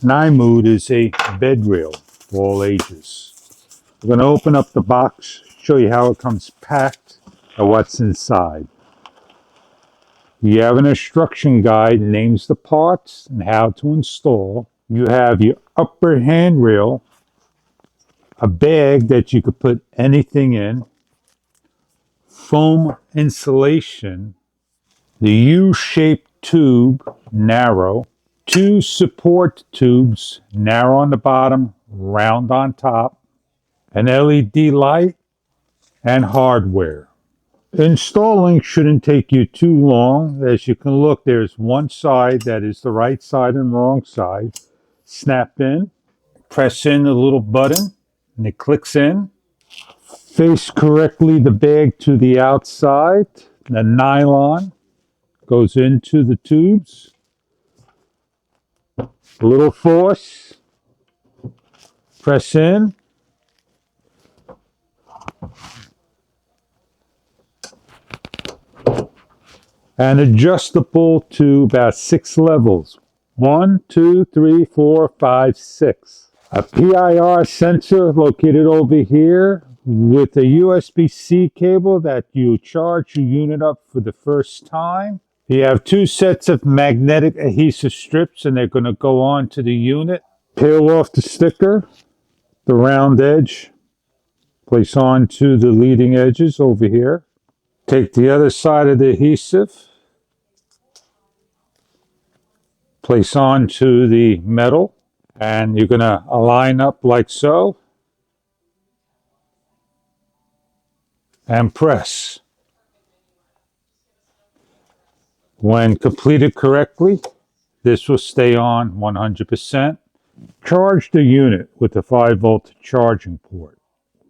NIMOOD is a bed rail for all ages. We're going to open up the box, show you how it comes packed and what's inside. You have an instruction guide, names the parts and how to install. You have your upper handrail, a bag that you could put anything in, foam insulation, the U-shaped tube, narrow, two support tubes, narrow on the bottom, round on top, an LED light, and hardware. Installing shouldn't take you too long. As you can look, there's one side that is the right side and wrong side. Snap in, press in the little button, and it clicks in. Face correctly the bag to the outside. The nylon goes into the tubes. A little force. Press in. And adjustable to about 6 levels. 1, 2, 3, 4, 5, 6. A PIR sensor located over here with a USB-C cable that you charge your unit up for the first time. You have 2 sets of magnetic adhesive strips and they're going to go on to the unit. Peel off the sticker, the round edge, place onto the leading edges over here. Take the other side of the adhesive, place onto the metal, and you're going to align up like so and press. When completed correctly, this will stay on 100%. Charge the unit with the 5-volt charging port.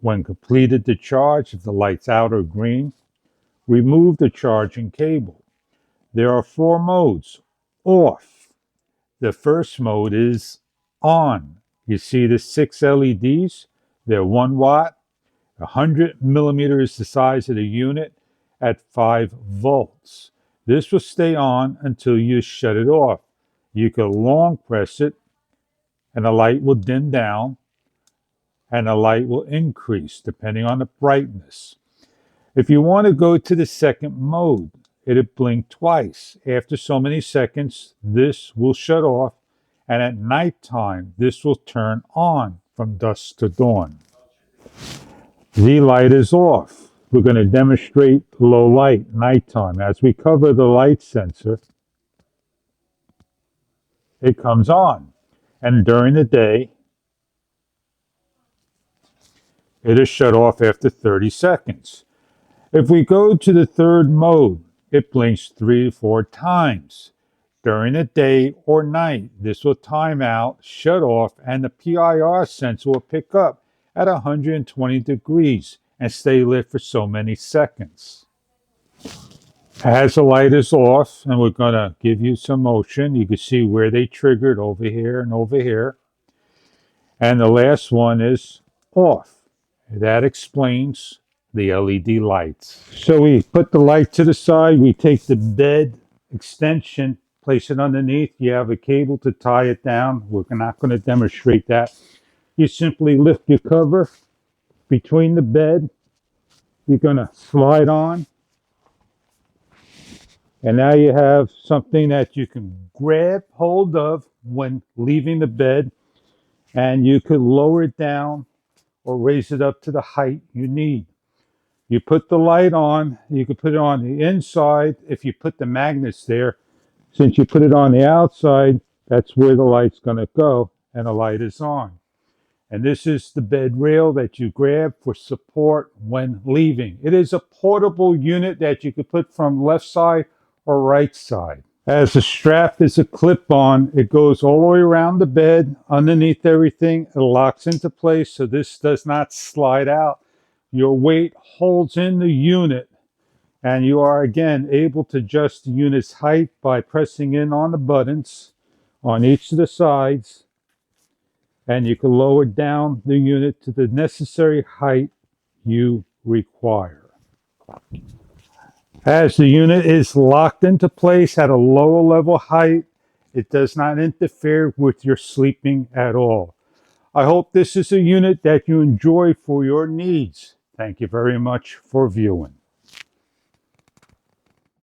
When completed the charge, if the light's out or green, remove the charging cable. There are 4 modes. Off. The first mode is on. You see the 6 LEDs? They're 1 watt. 100 millimeters the size of the unit at 5 volts. This will stay on until you shut it off. You can long press it and the light will dim down and the light will increase depending on the brightness. If you want to go to the second mode, it'll blink twice. After so many seconds, this will shut off, and at nighttime, this will turn on from dusk to dawn. The light is off. We're going to demonstrate low light, nighttime. As we cover the light sensor, it comes on. And during the day, it is shut off after 30 seconds. If we go to the third mode, it blinks 3 to 4 times. During the day or night, this will time out, shut off, and the PIR sensor will pick up at 120 degrees and stay lit for so many seconds. As the light is off, and we're going to give you some motion, you can see where they triggered over here and over here. And the last one is off. That explains the LED lights. So we put the light to the side, we take the bed extension, place it underneath. You have a cable to tie it down. We're not going to demonstrate that. You simply lift your cover between the bed. You're going to slide on. And now you have something that you can grab hold of when leaving the bed. And you could lower it down or raise it up to the height you need. You put the light on. You can put it on the inside if you put the magnets there. Since you put it on the outside, that's where the light's going to go, and the light is on. And this is the bed rail that you grab for support when leaving. It is a portable unit that you could put from left side or right side. As the strap is a clip-on, it goes all the way around the bed, underneath everything. It locks into place so this does not slide out. Your weight holds in the unit, and you are again able to adjust the unit's height by pressing in on the buttons on each of the sides, and you can lower down the unit to the necessary height you require. As the unit is locked into place at a lower level height, It does not interfere with your sleeping at all. I hope this is a unit that you enjoy for your needs. Thank you very much for viewing.